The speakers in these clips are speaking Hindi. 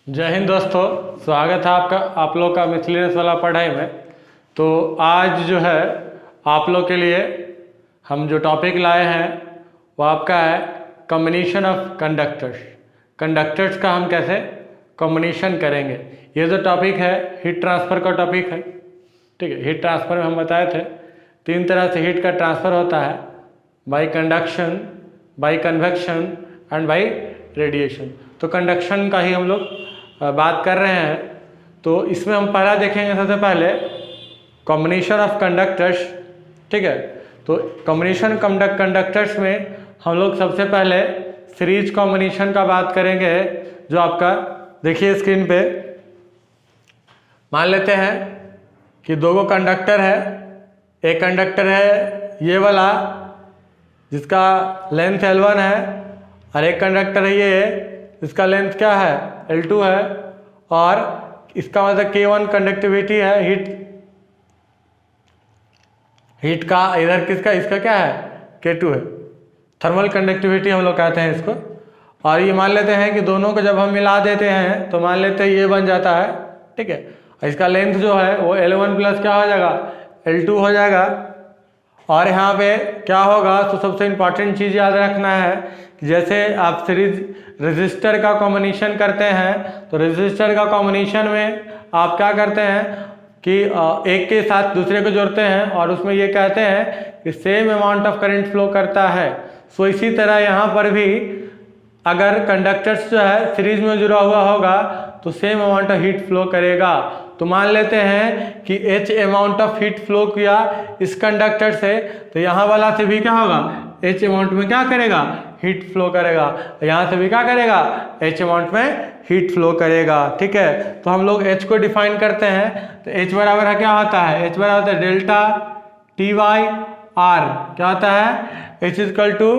जय हिंद दोस्तों, स्वागत है आप लोग का मिसलेनियस वाला पढ़ाई में। तो आज जो है आप लोग के लिए हम जो टॉपिक लाए हैं वो आपका है कॉम्बिनेशन ऑफ कंडक्टर्स। कंडक्टर्स का हम कैसे कॉम्बिनेशन करेंगे, ये जो टॉपिक है हीट ट्रांसफ़र का टॉपिक है। ठीक है, हीट ट्रांसफ़र में हम बताए थे 3 तरह से हीट का ट्रांसफ़र होता है, by conduction, by convection and by radiation. तो कंडक्शन का ही हम लोग बात कर रहे हैं। तो इसमें हम पहला देखेंगे सबसे पहले कॉम्बिनेशन ऑफ कंडक्टर्स। ठीक है, तो कॉम्बिनेशन कंडक्टर्स में हम लोग सबसे पहले सीरीज कॉम्बिनेशन का बात करेंगे, जो आपका देखिए स्क्रीन पे। मान लेते हैं कि दो गो कंडक्टर है। एक कंडक्टर है ये वाला जिसका लेंथ L1 है, और एक कंडक्टर है ये इसका लेंथ क्या है L2 है, और इसका मतलब K1 कंडक्टिविटी है हीट का। इधर किसका, इसका क्या है K2 है, थर्मल कंडक्टिविटी हम लोग कहते हैं इसको। और ये मान लेते हैं कि दोनों को जब हम मिला देते हैं तो मान लेते हैं ये बन जाता है। ठीक है, और इसका लेंथ जो है वो L1 प्लस क्या हो जाएगा L2 हो जाएगा। और यहाँ पे क्या होगा, तो सबसे इम्पॉर्टेंट चीज़ याद रखना है कि जैसे आप सीरीज रेजिस्टर का कॉम्बिनेशन करते हैं, तो रेजिस्टर का कॉम्बिनेशन में आप क्या करते हैं कि एक के साथ दूसरे को जोड़ते हैं और उसमें ये कहते हैं कि same amount of current flow करता है। सो इसी तरह यहाँ पर भी अगर कंडक्टर्स जो है सीरीज में जुड़ा हुआ होगा तो same amount of heat flow करेगा। तो मान लेते हैं कि H amount of heat flow किया इस कंडक्टर से, तो यहाँ वाला से भी क्या होगा H अमाउंट में क्या करेगा हीट फ्लो करेगा, यहाँ से भी क्या करेगा H अमाउंट में हीट फ्लो करेगा। ठीक है, तो हम लोग H को डिफाइन करते हैं। तो H बराबर है क्या होता है, H बराबर होता है डेल्टा टी वाई आर। क्या होता है H equal to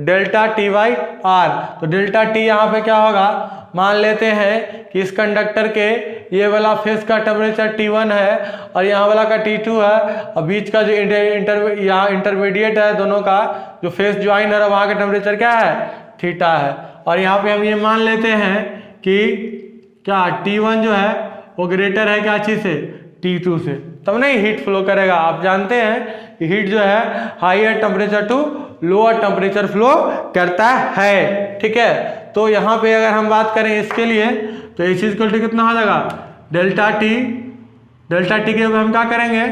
delta T Y R. तो डेल्टा टी यहाँ पे क्या होगा, मान लेते हैं कि इस कंडक्टर के ये वाला फेस का टेम्परेचर T1 है और यहाँ वाला का T2 है, और बीच का जो यहाँ इंटरमीडिएट है दोनों का जो फेस ज्वाइन है वहाँ का टेम्परेचर क्या है थीटा है। और यहाँ पे हम ये मान लेते हैं कि क्या T1 जो है वो ग्रेटर है क्या चीज़ से T2 से, तब नहीं हीट फ्लो करेगा। आप जानते हैं कि हीट जो है higher temperature to lower temperature flow करता है। ठीक है, तो यहाँ पे अगर हम बात करें इसके लिए तो इस चीज़ को कितना हो जाएगा डेल्टा टी के हम क्या करेंगे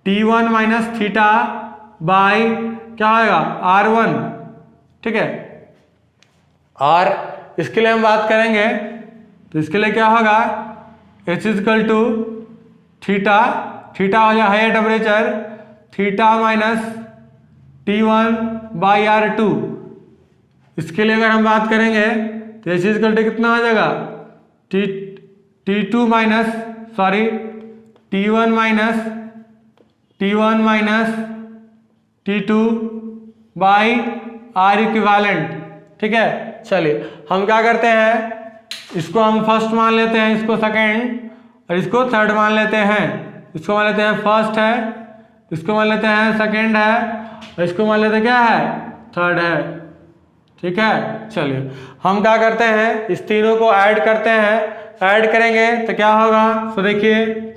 T1 माइनस थीटा बाई क्या होगा R1। ठीक है, और इसके लिए हम बात करेंगे तो इसके लिए क्या होगा H इक्वल टू थीटा हो जाए higher temperature theta minus T1 by R2। इसके लिए अगर हम बात करेंगे तो H इक्वल टू कितना हो जाएगा T1 minus T2 by R equivalent. ठीक है, चलिए हम क्या करते हैं, इसको हम फर्स्ट मान लेते हैं, इसको सेकेंड, और इसको थर्ड मान लेते हैं। इसको मान लेते हैं फर्स्ट है, इसको मान लेते हैं सेकेंड है, और इसको मान लेते हैं क्या है थर्ड है। ठीक है, चलिए हम क्या करते हैं इस तीनों को ऐड करते हैं। ऐड करेंगे तो क्या होगा, तो देखिए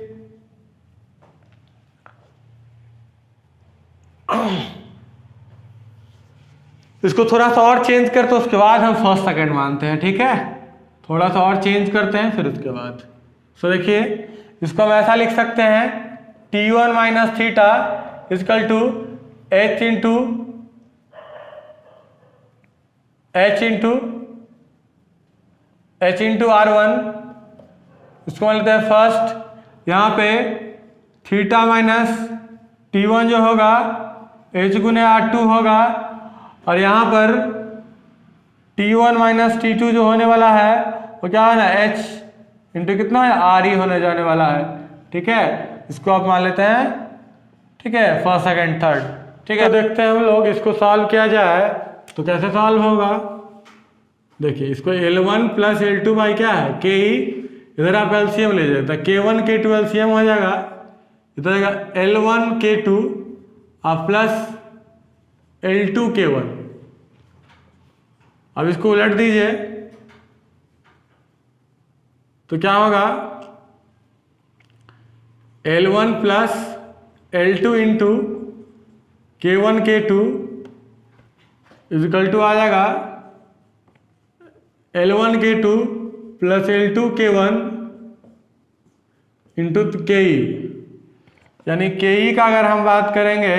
इसको थोड़ा सा और चेंज करते हैं, उसके बाद हम फर्स्ट सेकंड मानते हैं। ठीक है, थोड़ा सा और चेंज करते हैं फिर उसके बाद। सो देखिए इसको हम ऐसा लिख सकते हैं T1 minus theta equal to H into R1। इसको मान लेते हैं फर्स्ट, यहाँ पे थीटा माइनस T1 जो होगा H गुने R2 होगा, और यहाँ पर T1 माइनस T2 जो होने वाला है वो क्या है ना H इंटू कितना है RE होने जाने वाला है। ठीक है, इसको आप मान लेते हैं। ठीक है, फर्स्ट सेकंड थर्ड। ठीक है, देखते हैं हम लोग इसको सॉल्व किया जाए तो कैसे सॉल्व होगा। देखिए इसको L1 प्लस L2 बाई क्या है KE, इधर आप LCM ले जाते हैं, K1 K2 LCM हो जाएगा, इधर आएगा L1 K2 और प्लस L2 K1। अब इसको उलट दीजिए तो क्या होगा L1 plus L2 into K1 K2 equal to आ जाएगा L1 K2 plus L2 K1 into KE, यानी KE का अगर हम बात करेंगे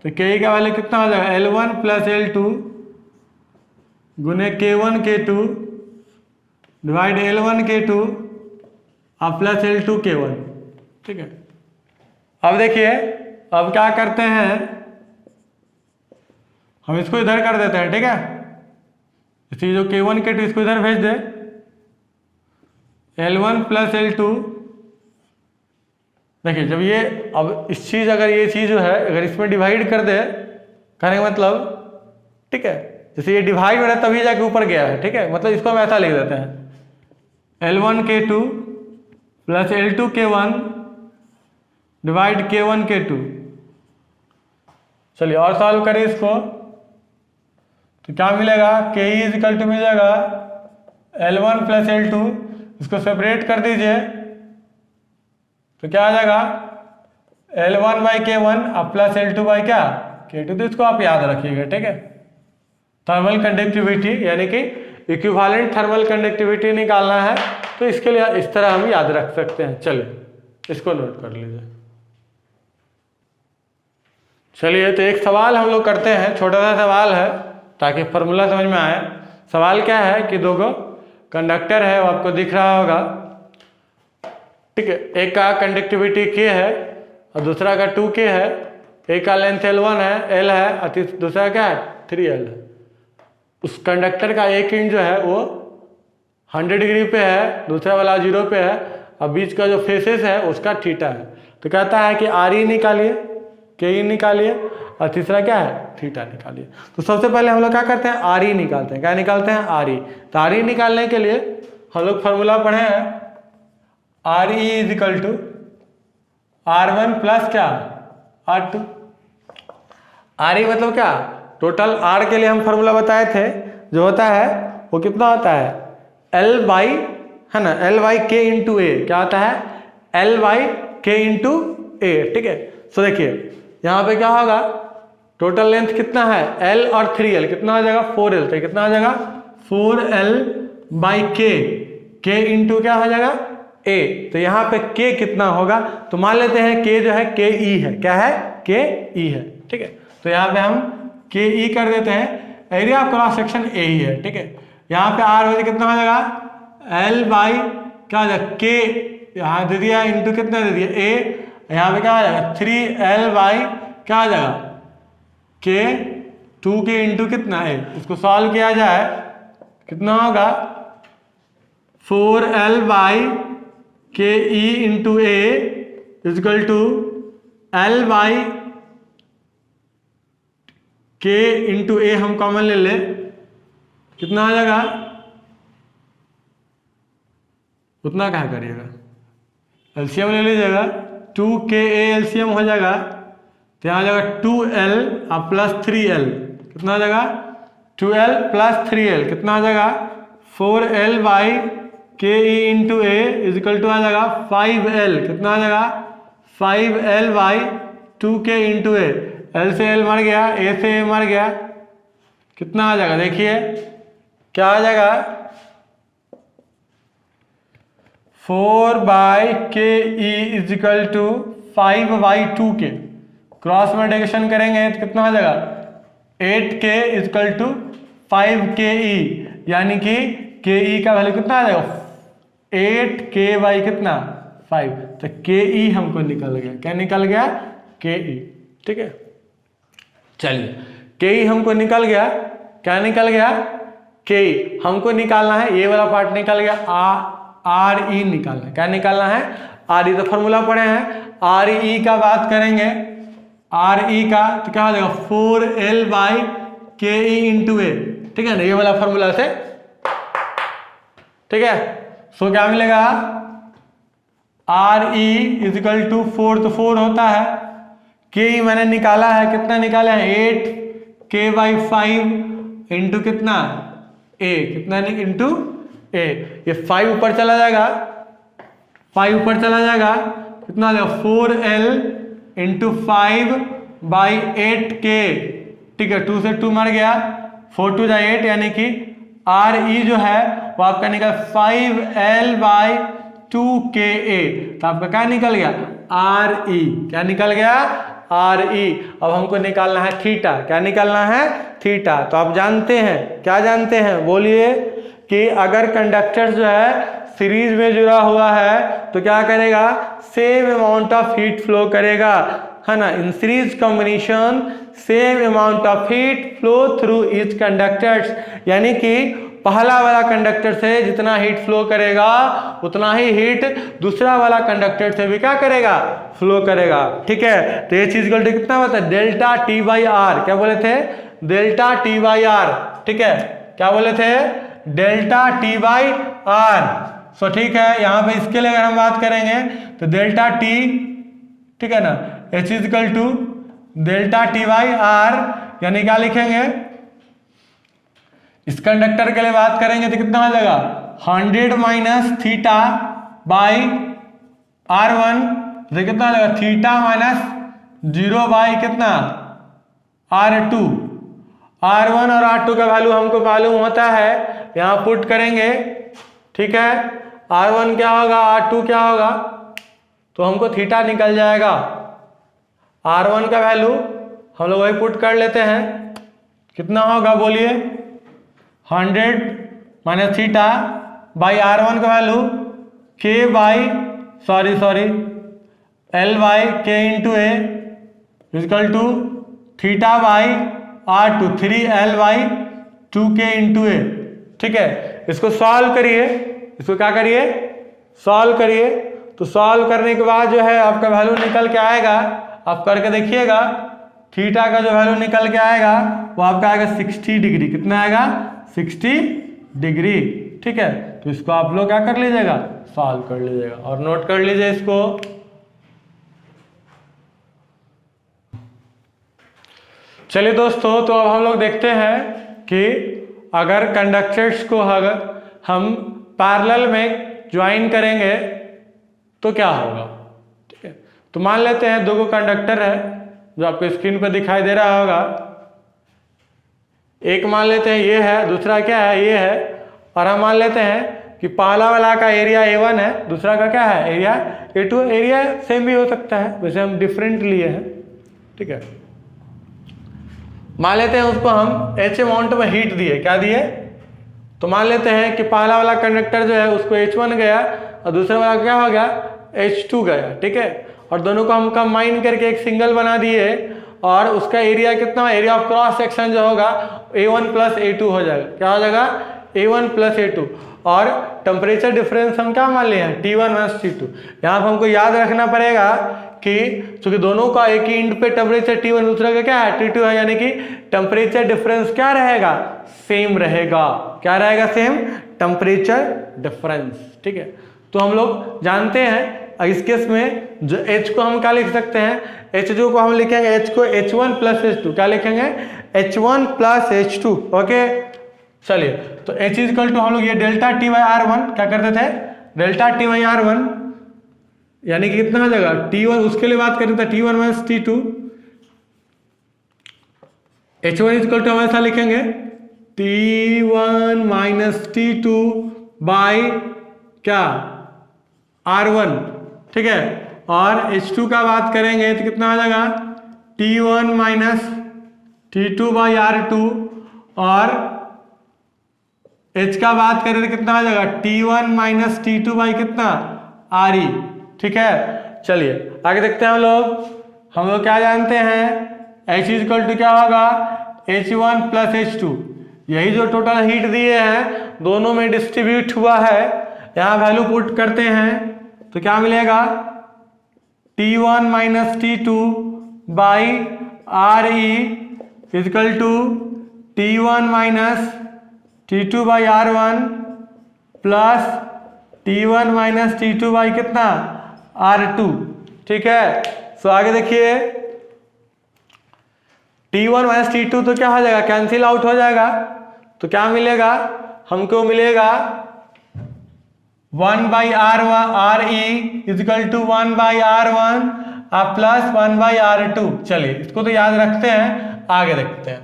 तो KE का वैल्यू कितना हो जाएगा L1 प्लस L2 गुने K1 K2 divide L1 K2 और प्लस L2 K1। ठीक है, अब देखिए अब क्या करते हैं, हम इसको इधर कर देते हैं। ठीक है, इसी जो K1 K2 इसको इधर भेज दे, L1 प्लस L2। देखिए जब ये अब इस चीज़ अगर ये चीज़ जो है अगर इसमें डिवाइड कर दे, कहने का मतलब ठीक है, जैसे ये डिवाइड हो रहा है तभी जाके ऊपर गया है। ठीक है, मतलब इसको हम ऐसा लिख देते हैं L1 K2 plus L2 K1 divide K1 K2। चलिए और सॉल्व करें इसको, तो क्या मिलेगा KE इजिकल टू मिल जाएगा L1 प्लस L2, इसको सेपरेट कर दीजिए तो क्या आ जाएगा L1 बाई K1 और प्लस L2 बाई क्या K2। तो इसको आप याद रखिएगा। ठीक है, थर्मल कंडक्टिविटी यानी कि इक्विवेलेंट थर्मल कंडक्टिविटी निकालना है, तो इसके लिए इस तरह हम याद रख सकते हैं। चलिए इसको नोट कर लीजिए। चलिए तो एक सवाल हम लोग करते हैं, छोटा सा सवाल है ताकि फॉर्मूला समझ में आए। सवाल क्या है कि दो गो कंडक्टर है, वो आपको दिख रहा होगा। ठीक है, एक का कंडक्टिविटी K है और दूसरा का 2K है। एक का लेंथ L1 है, L है, और दूसरा क्या है 3L है। उस कंडक्टर का एक एंड जो है वो 100 डिग्री पे है, दूसरा वाला 0 पे है, और बीच का जो फेसेस है उसका थीटा है। तो कहता है कि RE निकालिए, KE निकालिए, और तीसरा क्या है थीटा निकालिए। तो सबसे पहले हम लोग क्या करते हैं RE निकालते हैं। क्या निकालते हैं RE। तो RE निकालने के लिए हम लोग फॉर्मूला पढ़े हैं RE is equal to R1 plus क्या R2। RE मतलब क्या, टोटल R के लिए हम फॉर्मूला बताए थे, जो होता है वो कितना होता है L बाई, है ना, L बाई K इंटू ए। क्या होता है L by K into a. ठीक है, सो देखिए यहाँ पे क्या होगा, टोटल लेंथ कितना है L और 3L, कितना हो जाएगा 4L। तो कितना हो जाएगा 4L बाई K इंटू क्या हो जाएगा A। तो यहाँ पे K कितना होगा, तो मान लेते हैं K जो है KE है। क्या है KE है। ठीक है, तो यहाँ पे हम KE कर देते हैं। Area of cross section A ही है। ठीक है, यहाँ पे R हो जाए कितना हो जाएगा L बाई क्या हो जाएगा K, यहाँ दे दिया इंटू कितना दे दिया A, यहाँ पे क्या आ जाएगा 3L बाई क्या आ जाएगा K 2K इंटू कितना A। इसको सॉल्व किया जाए कितना होगा 4L by KE into A equal to L by K into A हम कॉमन ले ले, कितना आ जाएगा, उतना क्या करिएगा एलसीएम ले लीजिएगा, 2KA एलसीएम हो जाएगा तो यहाँ आ जाएगा 2L और प्लस 3L। कितना आ जाएगा 2L प्लस 3L, कितना आ जाएगा 4L by KE into A equal to आ जाएगा 5L। कितना आ जाएगा 5L by 2K into A। L से L मर गया, A से A मर गया, कितना आ जाएगा देखिए क्या आ जाएगा 4 by KE equal to 5 by 2K। Cross multiplication करेंगे तो कितना आ जाएगा 8K इजिकल टू 5KE, यानी कि KE का वैल्यू कितना आ जाएगा 8K बाई कितना 5। तो KE हमको निकल गया, क्या निकल गया KE। ठीक है, चलिए KE हमको निकल गया, क्या निकल गया KE हमको निकालना है, ये वाला पार्ट निकल गया, RE निकालना है। क्या निकालना है RE। तो फॉर्मूला पढ़े हैं RE का बात करेंगे, RE का तो क्या हो जाएगा 4L by KE into A। ठीक है ना, ये वाला फॉर्मूला से। ठीक है, सो क्या मिलेगा RE इजिकल टू 4, तो 4 होता है, KE मैंने निकाला है, कितना निकाला है 8K बाई 5 इंटू कितना A, कितना इंटू ए, ये 5 ऊपर चला जाएगा, 5 ऊपर चला जाएगा, कितना आ जाएगा 4L इंटू 5/8K, ठीक है, 2 से 2 मर गया, 4 2 8, यानी कि RE जो है वो आपका निकल 5L/2KA, तो आपका क्या निकल गया RE, क्या निकल गया RE। अब हमको निकालना है थीटा, क्या निकालना है थीटा। तो आप जानते हैं, क्या जानते हैं बोलिए, कि अगर कंडक्टर जो है सीरीज में जुड़ा हुआ है तो क्या करेगा, same amount of heat flow करेगा, है ना। In series combination same amount of heat flow through each conductors, यानी कि पहला वाला कंडक्टर से जितना हीट फ्लो करेगा उतना ही हीट दूसरा वाला कंडक्टर से भी क्या करेगा, फ्लो करेगा, ठीक है। तो ये चीज को कितना होता है, डेल्टा T/R, क्या बोले थे, डेल्टा T/R, ठीक है, क्या बोले थे, डेल्टा T/R। सो ठीक है, यहाँ पे इसके लिए अगर हम बात करेंगे तो डेल्टा T, ठीक है ना, H equal to delta T/R, यानी क्या लिखेंगे, इस कंडक्टर के लिए बात करेंगे तो कितना आ जाएगा 100 माइनस थीटा बाई R1, तो कितना आ जाएगा थीटा माइनस 0 बाई कितना R2। R1 और R2 का वैल्यू हमको मालूम होता है, यहाँ पुट करेंगे, ठीक है, R1 क्या होगा, R2 क्या होगा, तो हमको थीटा निकल जाएगा। R1 का वैल्यू हम लोग वही पुट कर लेते हैं, कितना होगा बोलिए, 100 माइनस थीटा बाई R1 का value K by L by K into a equal to theta by R2 3L by 2K into a, ठीक है। इसको सॉल्व करिए, इसको क्या करिए, सॉल्व करिए। तो सॉल्व करने के बाद जो है आपका वैल्यू निकल के आएगा, आप करके देखिएगा, थीटा का जो वैल्यू निकल के आएगा वो आपका आएगा 60 डिग्री, कितना आएगा 60 डिग्री, ठीक है। तो इसको आप लोग क्या कर लीजिएगा, सॉल्व कर लीजिएगा और नोट कर लीजिए इसको। चलिए दोस्तों, तो अब हम लोग देखते हैं कि अगर कंडक्टर्स को अगर हम पैरेलल में ज्वाइन करेंगे तो क्या होगा, ठीक है। तो मान लेते हैं दो कंडक्टर है जो आपको स्क्रीन पर दिखाई दे रहा होगा, एक मान लेते हैं ये है, दूसरा क्या है ये है, और हम मान लेते हैं कि पहला वाला का एरिया A1 है, दूसरा का क्या है एरिया A2। एरिया सेम भी हो सकता है, वैसे हम डिफरेंट लिए हैं, ठीक है। मान लेते हैं उसको हम H अमाउंट में हीट दिए, क्या दिए, तो मान लेते हैं कि पहला वाला कंडक्टर जो है उसको H1 गया और दूसरा वाला क्या हो गया H2 गया, ठीक है। और दोनों को हम कंबाइन करके एक सिंगल बना दिए और उसका एरिया कितना, एरिया ऑफ क्रॉस सेक्शन जो होगा A1 प्लस A2 हो जाएगा, क्या हो जाएगा A1 प्लस A2। और टेम्परेचर डिफरेंस हम क्या मान लिए हैं T1 माइनस T2। यहाँ पर हमको याद रखना पड़ेगा कि चूंकि दोनों का एक ही इंड पे टेम्परेचर T1 दूसरा का क्या है T2 है, यानी कि टेम्परेचर डिफरेंस क्या रहेगा, सेम रहेगा, क्या रहेगा सेम टेम्परेचर डिफरेंस, ठीक है। तो हम लोग जानते हैं इस केस में जो H को हम क्या लिख सकते हैं, H जो को हम लिखेंगे H को H1 प्लस H2, क्या लिखेंगे H1 प्लस H2, ओके। चलिए, तो H इक्वल टू हम लोग ये डेल्टा T/R1 क्या करते थे, डेल्टा T/R1 यानी कि कितना हो जाएगा T1, उसके लिए बात करते थे T1 minus T2। H1 equal to हमेशा लिखेंगे T1 माइनस T2 बाई क्या R1, ठीक है। और H2 का बात करेंगे तो कितना आ जाएगा T1 minus T2 by R2, और H का बात करें तो कितना आ जाएगा T1 माइनस T2 बाई कितना RE, ठीक है। चलिए आगे देखते हैं हम लोग क्या जानते हैं, H इक्वल टू क्या होगा H1 प्लस H2, यही जो टोटल हीट दिए हैं दोनों में डिस्ट्रीब्यूट हुआ है, यहाँ वैल्यू पुट करते हैं तो क्या मिलेगा T1 minus T2 by RE equal to T1 minus T2 by R1 plus T1 minus T2 by कितना R2, ठीक है। सो आगे देखिए T1 माइनस T2 तो क्या हो जाएगा, कैंसिल आउट हो जाएगा, तो क्या मिलेगा हमको, मिलेगा 1/RE is equal to 1/R1 plus 1/R2। चलिए इसको तो याद रखते हैं, आगे देखते हैं।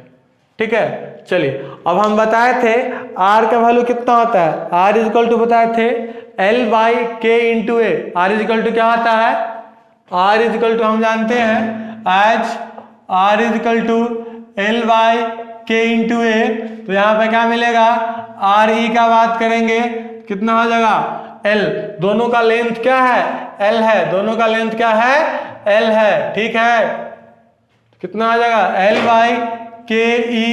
ठीक है, चलिए अब हम बताए थे R का वैल्यू कितना होता है। R इजिकल टू बताए थे L/K × A। R equal to क्या होता है? R इजिकल टू हम जानते हैं as R equal to L/K × A। तो यहाँ पे क्या मिलेगा? RE का बात करेंगे कितना हो जाएगा? L। दोनों का लेंथ क्या है? L है। दोनों का लेंथ क्या है? L है। ठीक है, कितना आ जाएगा? L/KE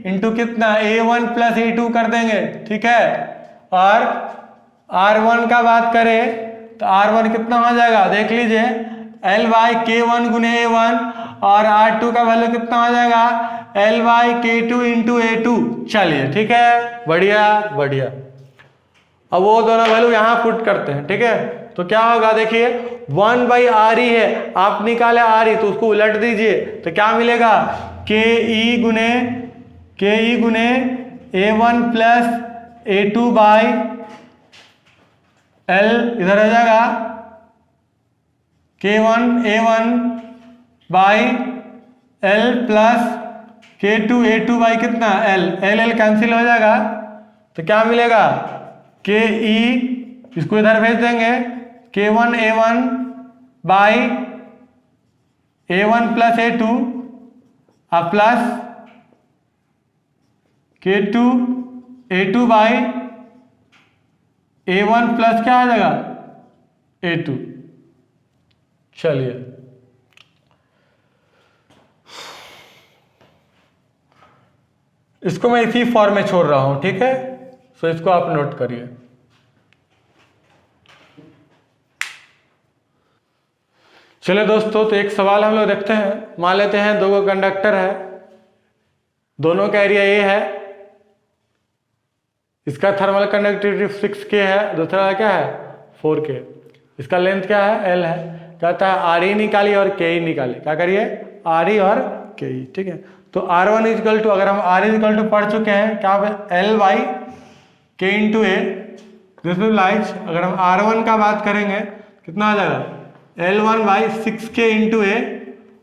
इंटू कितना? A1 प्लस A2 कर देंगे। ठीक है, और R1 का बात करें तो R1 कितना हो जाएगा? देख लीजिए, L/K1 गुने A1, और R2 का वैल्यू कितना हो जाएगा? L/K2 into A2। चलिए ठीक है, बढ़िया बढ़िया। अब वो दोनों वैल्यू यहाँ पुट करते हैं। ठीक है, तो क्या होगा देखिए, 1/RE है, आप निकाले RE तो उसको उलट दीजिए तो क्या मिलेगा? KE गुने A1 plus A2 by L, इधर हो जाएगा A1 by L plus K2 A2 by कितना? L कैंसिल हो जाएगा तो क्या मिलेगा? KE, इसको इधर भेज देंगे, K1 A1 by A1 plus A2 plus K2 A2 by A1 plus क्या आ जाएगा? A2। चलिए इसको मैं इसी फॉर्म में छोड़ रहा हूं। ठीक है, तो इसको आप नोट करिए। चलिए दोस्तों, तो एक सवाल हम लोग देखते हैं। मान लेते हैं दो गो कंडक्टर है, दोनों का एरिया A है, इसका थर्मल कंडक्टिविटी 6K है, दूसरा का क्या है? 4K। इसका लेंथ क्या है? L है। कहता है RE निकालिए और KE निकालिए। क्या करिए? RE और KE। ठीक है, तो R1 इजिकल टू, अगर हम R इजिकल टू पढ़ चुके हैं क्या पे? L/K × A। This will lies, अगर हम R1 का बात करेंगे कितना आ जाएगा? L1/6K × A,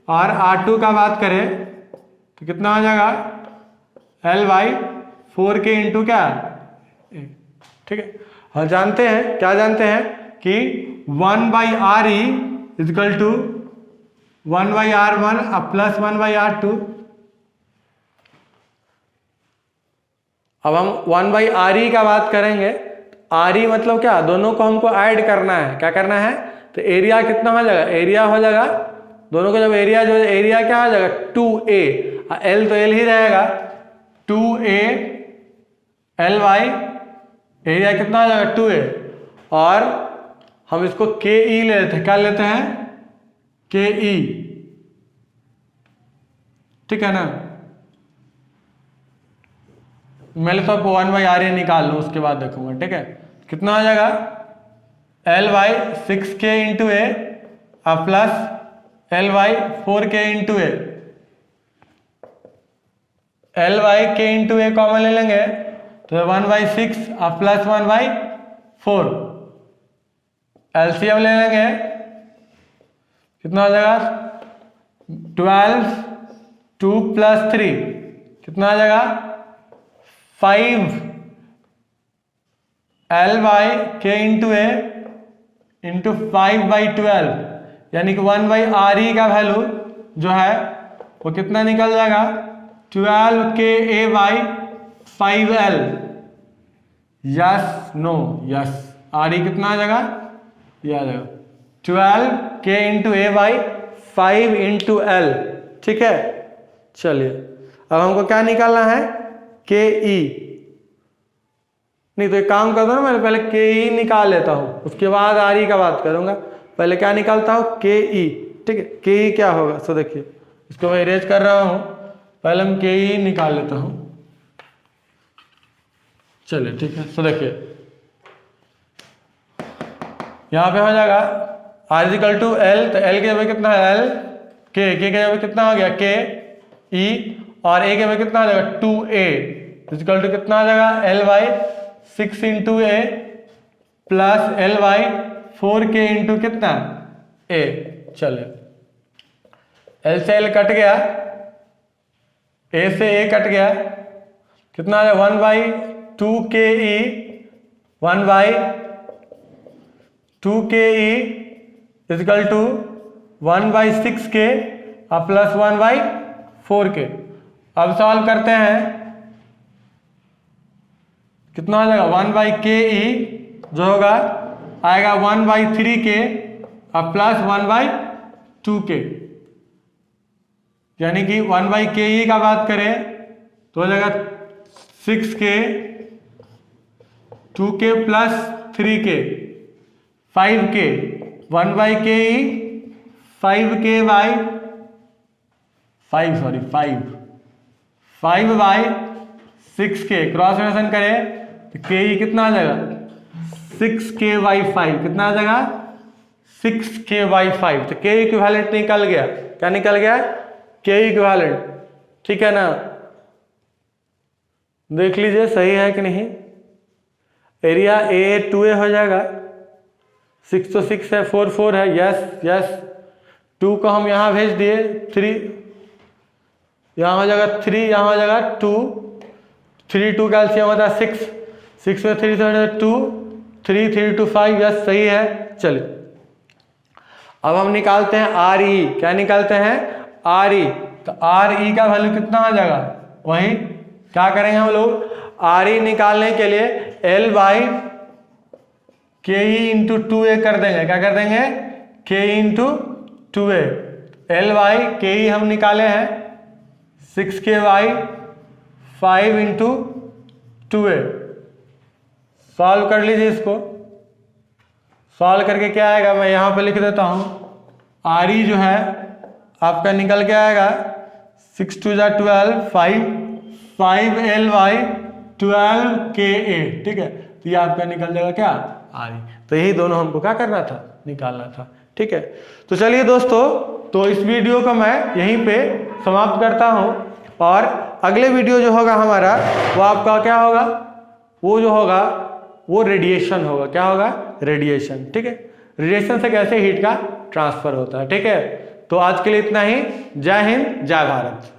और R2 का बात करें तो कितना आ जाएगा? L/4K × क्या? A। ठीक है, हम जानते हैं, क्या जानते हैं कि 1/RE is equal to 1/R1 plus 1/R2। अब हम 1/RE का बात करेंगे, RE मतलब क्या? दोनों को हमको ऐड करना है। क्या करना है? तो एरिया कितना हो जाएगा? एरिया हो जाएगा दोनों का, जब एरिया जो एरिया क्या हो जाएगा? 2A। L तो L ही रहेगा, 2A L/, एरिया कितना हो जाएगा? 2A। और हम इसको KE ले लेते हैं। क्या लेते हैं? KE। ठीक है ना, मैं तो 1/RE निकाल लूँ, उसके बाद देखूंगा। ठीक है, कितना आ जाएगा? L/6K × A plus L/4K × A। L/K × A common ले लेंगे तो 1/6 प्लस 1/4। LCM ले लेंगे, कितना हो जाएगा? 12, 2 प्लस 3 कितना आ जाएगा? 5 L/K × A इंटू 5/12, यानी कि 1/RE का वैल्यू जो है वो कितना निकल जाएगा? 12KA/5L। Yes no? Yes. RE कितना आ जाएगा? ये आ जाएगा 12K × A/5 × L। ठीक है, चलिए अब हमको क्या निकालना है? KE। नहीं तो एक काम करता हूँ, मैं पहले KE निकाल लेता हूँ, उसके बाद RE का बात करूंगा। पहले क्या निकालता हूँ? KE। ठीक है, KE क्या होगा? सो देखिए, इसको मैं इरेज कर रहा हूँ, पहले हम KE निकाल लेता हूँ। चलिए ठीक है, सो देखिए यहाँ पे हो जाएगा R इजिकल टू L, तो L के जगह कितना है? L। K के जगह कितना हो गया? KE। और A के जगह कितना आ जाएगा? 2A इजिकल टू कितना आ जाएगा? L/6 × A plus L/4K into कितना A। चले L से L कट गया, A से A कट गया, कितना है 1/2KE 1/2KE is equal to 1/6K और प्लस 1/4K। अब सॉल्व करते हैं, कितना हो जाएगा 1/KE जो होगा आएगा 1/3K और प्लस 1/2K, यानी कि 1/KE का बात करें तो हो जाएगा 6K 2K plus 3K 5K 1/KE 5K by 5/6K cross relation करें तो KE कितना आ जाएगा 6K/5, कितना आ जाएगा 6K/5। तो K इक्विवेलेंट निकल गया, क्या निकल गया K इक्विवेलेंट, ठीक है ना। देख लीजिए सही है कि नहीं। एरिया A 2A हो जाएगा, 6 तो 6 है, 4 4 है, यस 2 को हम यहाँ भेज दिए, 3 यहाँ हो जाएगा 3, यहाँ हो जाएगा 2, 3 2 का एलसीएम होता है 6, 6 में 3 से 2, 3 3 2 5, यस सही है। चलिए अब हम निकालते हैं RE, क्या निकालते हैं RE। तो RE का वैल्यू कितना आ जाएगा, वही क्या करेंगे हम लोग RE निकालने के लिए L/KE इंटू 2A कर देंगे, क्या कर देंगे KE इंटू 2A। L/KE हम निकाले हैं 6K/5 इंटू 2A। सॉल्व कर लीजिए इसको, सॉल्व करके क्या आएगा मैं यहाँ पे लिख देता हूँ। RE जो है आपका निकल के आएगा 6 2 12 5 L/12KA, ठीक है। तो ये आपका निकल जाएगा क्या RE। तो यही दोनों हमको क्या करना था, निकालना था, ठीक है। तो चलिए दोस्तों, तो इस वीडियो को मैं यहीं पे समाप्त करता हूँ और अगले वीडियो जो होगा हमारा वो आपका क्या होगा, वो जो होगा वो रेडिएशन होगा, क्या होगा रेडिएशन, ठीक है। रेडिएशन से कैसे हीट का ट्रांसफर होता है, ठीक है। तो आज के लिए इतना ही। जय हिंद, जय भारत।